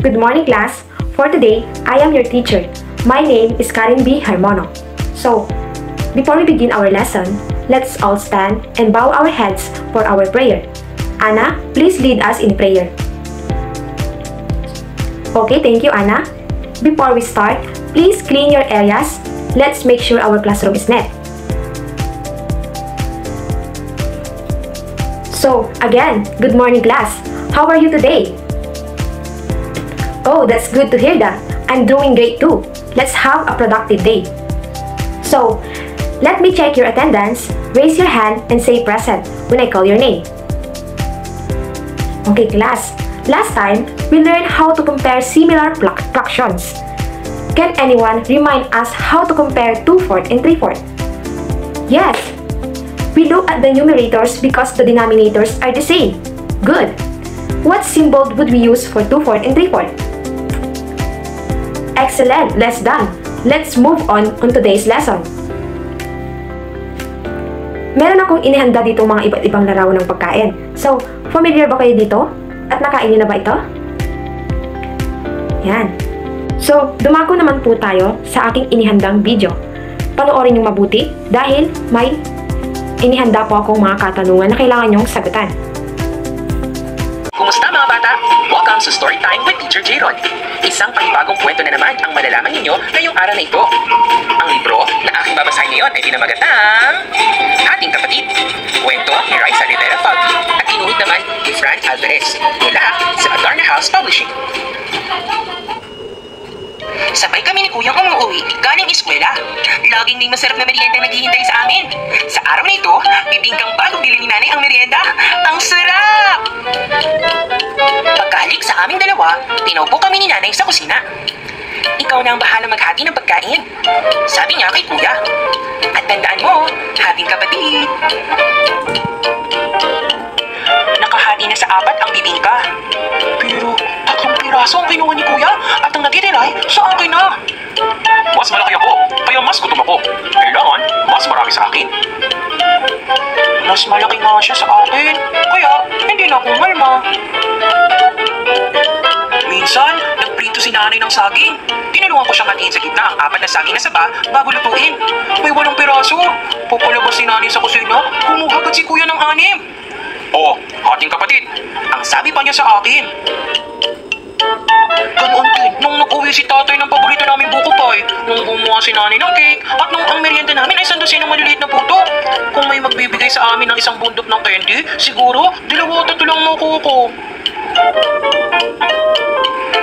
Good morning, class. For today, I am your teacher. My name is Karen B. Harmono. So, before we begin our lesson, let's all stand and bow our heads for our prayer. Anna, please lead us in prayer. Okay, thank you, Anna. Before we start, please clean your areas. Let's make sure our classroom is neat. So, again, good morning, class. How are you today? Oh, that's good to hear that. I'm doing great too. Let's have a productive day. So, let me check your attendance. Raise your hand and say present when I call your name. Okay, class. Last time, we learned how to compare similar fractions. Can anyone remind us how to compare 2/4 and 3/4? Yes. We look at the numerators because the denominators are the same. Good. What symbol would we use for 2/4 and 3/4? Excellent! Let's done! Let's move on today's lesson. Meron akong inihanda dito mga iba't ibang larawan ng pagkain. So, familiar ba kayo dito? At nakain niyo na ba ito? Yan. So, dumako naman po tayo sa aking inihandang video. Panoorin niyo mabuti dahil may inihanda po akong mga katanungan na kailangan niyong sagutan. Kumusta mga bata? Welcome sa Story Time with Teacher J-Ron. Isang panibagong kwento na naman ang malalaman ninyo ngayong araw na ito. Ang libro na aking babasahin ngayon ay pinamagatang Ating Kapatid. Kwento ni Raisa Rivera Falti at inuhit naman ni Fran Alvarez mula sa Adarna House Publishing. Sabay kami ni Kuyang umuwi galing eskwela. Laging may masarap na merienda naghihintay sa amin. Sa araw na ito, bibingkang bago bili ni nanay ang merienda. Ang sarap! Pagkahalik sa aming dalawa, pinaupo kami ni nanay sa kusina. Ikaw na ang bahala maghati ng pagkain, sabi niya kay Kuya. At tandaan mo, hating kapatid. Nakahati na sa 4 ang bibingka. Pero 3 piraso ang kinuha ni Kuya at ang natitira ay sa akin na. Mas malaki ako, kaya mas gutom ako. Kailangan mas marami sa akin. Mas malaki nga siya sa akin, kaya hindi na ako malma. Minsan, nagprito si nanay ng saging. Tinulungan ko siyang hatiin sa gitna ang 4 na saging na saba bago lutuin. May 8 piraso. Papalabas si nanay sa kusina, kumuha agad si Kuya ng 6. Oh, ating kapatid, ang sabi pa niya sa akin. Ganoon din, nung nag-uwi si tatay ng paborito naming buko pie, nung gumawa si nanay ng cake, at nung ang merienda namin ay sandasin ng maliliit na puto. Kung may magbibigay sa amin ng isang bundok ng candy, siguro, 2 o 3 lang makuha ko.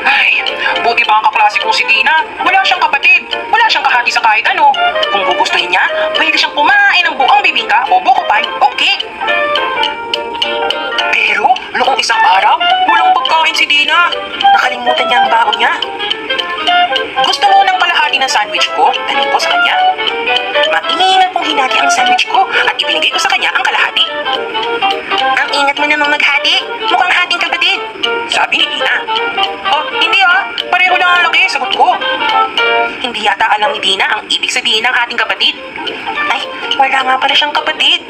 Ay, buti pa ang kaklase kong si Dina. Wala siyang kapatid, wala siyang kahati sa kahit ano. Kung gugustuhin niya, pwede siyang kumain ng buong bibingka o buko pie o cake. Pero, noong isang araw, walang pagkain si Dina. Nakalimutan niya ang baon niya. Gusto mo ng kalahati ng sandwich ko? Tanong ko sa kanya. Maingat mong hinati ang sandwich ko at ibinigay ko sa kanya ang kalahati. Ang ingat mo namang maghati. Mukhang hating kapatid, sabi ni Dina. Oh, hindi pareho lang ang laki, sagot ko. Hindi yata alam ni Dina ang ibig sabihin ng ating kapatid. Ay, wala nga pala siyang kapatid.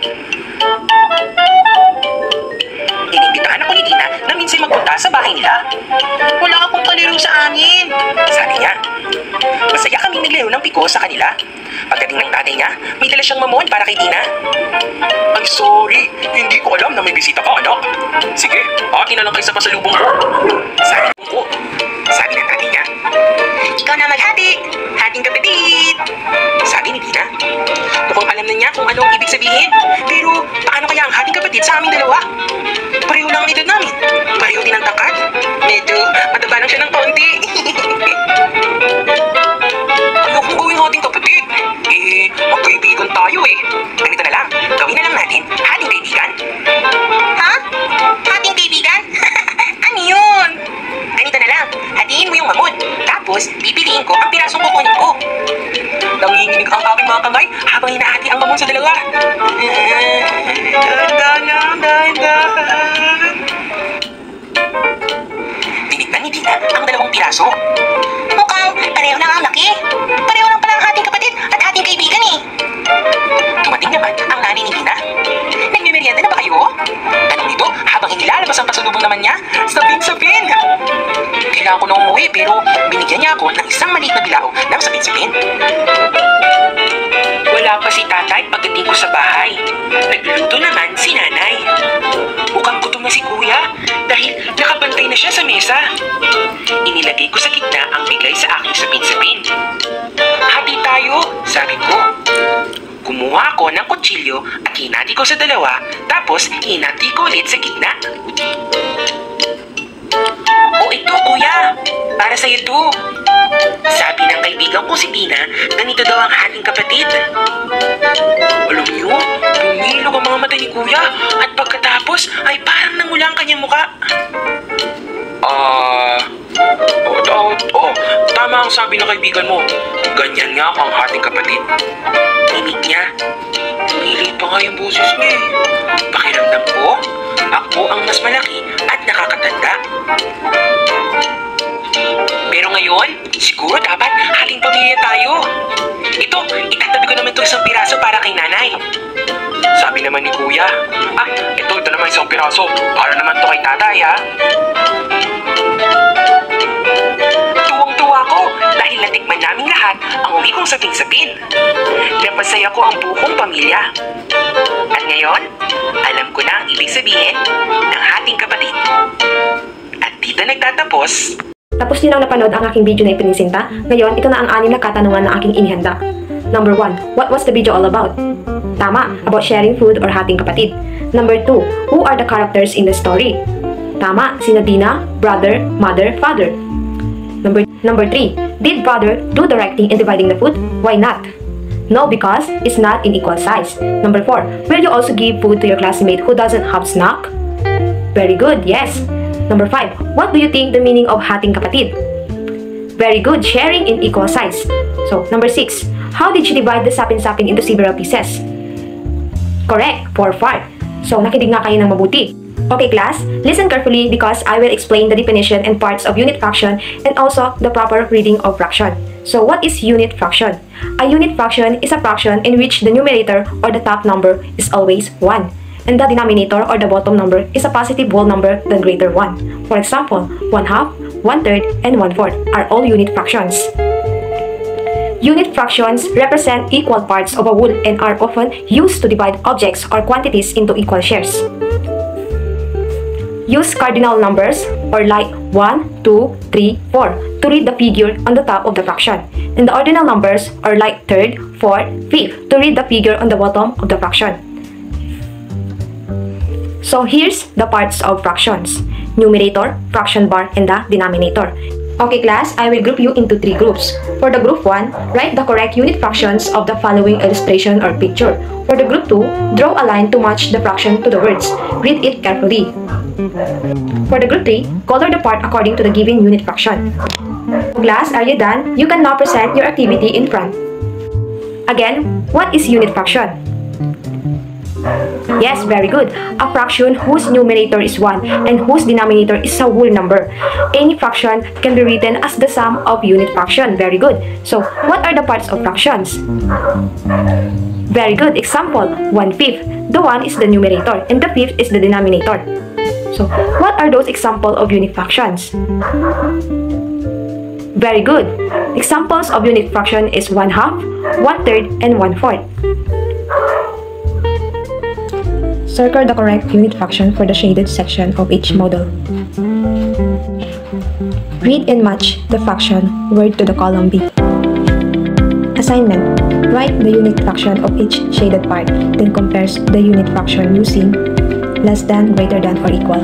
Inimbitahan ako ni Dina na minsan magpunta sa bahay nila. Wala akong kalaro sa amin, sabi niya. Masaya kaming naglaro ng piko sa kanila. Pagdating ng tatay niya, may dala siyang mamon para kay Dina. Ay, sorry. Hindi ko alam na may bisita ka, anak. Sige, akin na lang kayo sa pasalubong ko, sabi ko. Sabi ng tatay niya. Ikaw na maghati, hating kapatid, sabi ni Dina. Mukhang alam na niya kung ano ang ibig sabihin. Pero paano kaya ang hating kapatid sa aming dalawa? Pareho lang ang edad namin. Pareho din ang tangkad. Medyo mataba lang siya ng konti. Ayokong gawing hating kapatid. Magkaibigan tayo eh. Ganito na lang, gawin na lang natin hating kaibigan. Ha? Hating kaibigan? Ano yun? Ganito na lang, hatiin mo yung mamon. Tapos, pipiliin ko ang pirasong kukunin ko. Nanginginig ang aking mga kamay habang hinahati ang mamon sa dalawa. Tinignan ni Dina ang 2 piraso. Mukhang pareho lang ang laki. Pareho lang pala ang hating kapatid at hating kaibigan eh. Dumating naman ang nanay ni Dina. Nagmimerienda na ba kayo? Tanong nito habang inilalabas ang pasalubong naman niya. Sabin-sabin. kailangan ko na umuwi pero binigyan niya ako ng isang maliit na bilao ng sapin-sapin. Wala pa si tatay pagdating ko sa bahay. Nagluluto naman si nanay. Mukhang gutom na si kuya dahil nakabantay na siya sa mesa. Inilagay ko sa gitna ang bigay sa aking sapin-sapin. Hati tayo, sabi ko. Kumuha ako ng kutsilyo at hinati ko sa dalawa, tapos hinati ko ulit sa gitna. O ito kuya, para sa'yo to. Sabi ng kaibigan ko si Tina, ganito daw ang ating kapatid. Alam niyo, bumilog ang mga mata ni kuya at pagkatapos ay parang namula ang kanyang muka. Tama ang sabi ng kaibigan mo. Ganyan nga ang ating kapatid. Tinig niya. Tumilit pa nga yung boses niya eh. Pakiramdam ko, ako ang mas malaki at nakakatanda. Pero ngayon, siguro dapat haling pamilya tayo. Ito, itatabi ko naman ito isang piraso para kay nanay. Sabi naman ni kuya, ito naman isang piraso para naman to kay tatay ha. Tuwang-tuwa ko dahil natikman naming lahat ang uli kong sapin-sapin. Napasaya ko ang buong pamilya. At ngayon, alam ko na ang ibig sabihin ng ating kapatid. At dito nagtatapos. Tapos niyo lang napanood ang aking video na ipinisinta. Ngayon, ito na ang 6 na katanungan na aking inihanda. Number 1, what was the video all about? Tama, about sharing food or hating kapatid. Number 2, who are the characters in the story? Tama, sina Dina, brother, mother, father. Number 3, did brother do the right thing in dividing the food? Why not? No, because it's not in equal size. Number 4, will you also give food to your classmate who doesn't have snack? Very good, yes. Number 5, what do you think the meaning of hating kapatid? Very good, sharing in equal size. So, number 6, how did you divide the sapin-sapin into several pieces? Correct, 4-part. So, nakinig nga kayo ng mabuti. Okay class, listen carefully because I will explain the definition and parts of unit fraction and also the proper reading of fraction. So, what is unit fraction? A unit fraction is a fraction in which the numerator or the top number is always 1. And the denominator or the bottom number is a positive whole number than greater 1. For example, 1/2, 1/3, and 1/4 are all unit fractions. Unit fractions represent equal parts of a whole and are often used to divide objects or quantities into equal shares. Use cardinal numbers or like 1, 2, 3, 4 to read the figure on the top of the fraction. And the ordinal numbers are like 3rd, 4th, 5th to read the figure on the bottom of the fraction. So here's the parts of fractions: numerator, fraction bar, and the denominator. Okay class, I will group you into 3 groups. For the group 1, write the correct unit fractions of the following illustration or picture. For the group 2, draw a line to match the fraction to the words. Read it carefully. For the group 3, color the part according to the given unit fraction. Class, are you done? You can now present your activity in front. Again, what is unit fraction? Yes, very good. A fraction whose numerator is 1 and whose denominator is a whole number. Any fraction can be written as the sum of unit fraction. Very good. So, what are the parts of fractions? Very good. Example, 1/5. The 1 is the numerator and the 5th is the denominator. So, what are those examples of unit fractions? Very good. Examples of unit fraction is 1/2, 1/3, and 1/4. Circle the correct unit fraction for the shaded section of each model. Read and match the fraction word to the column B. Assignment: write the unit fraction of each shaded part, then compares the unit fraction using less than, greater than, or equal.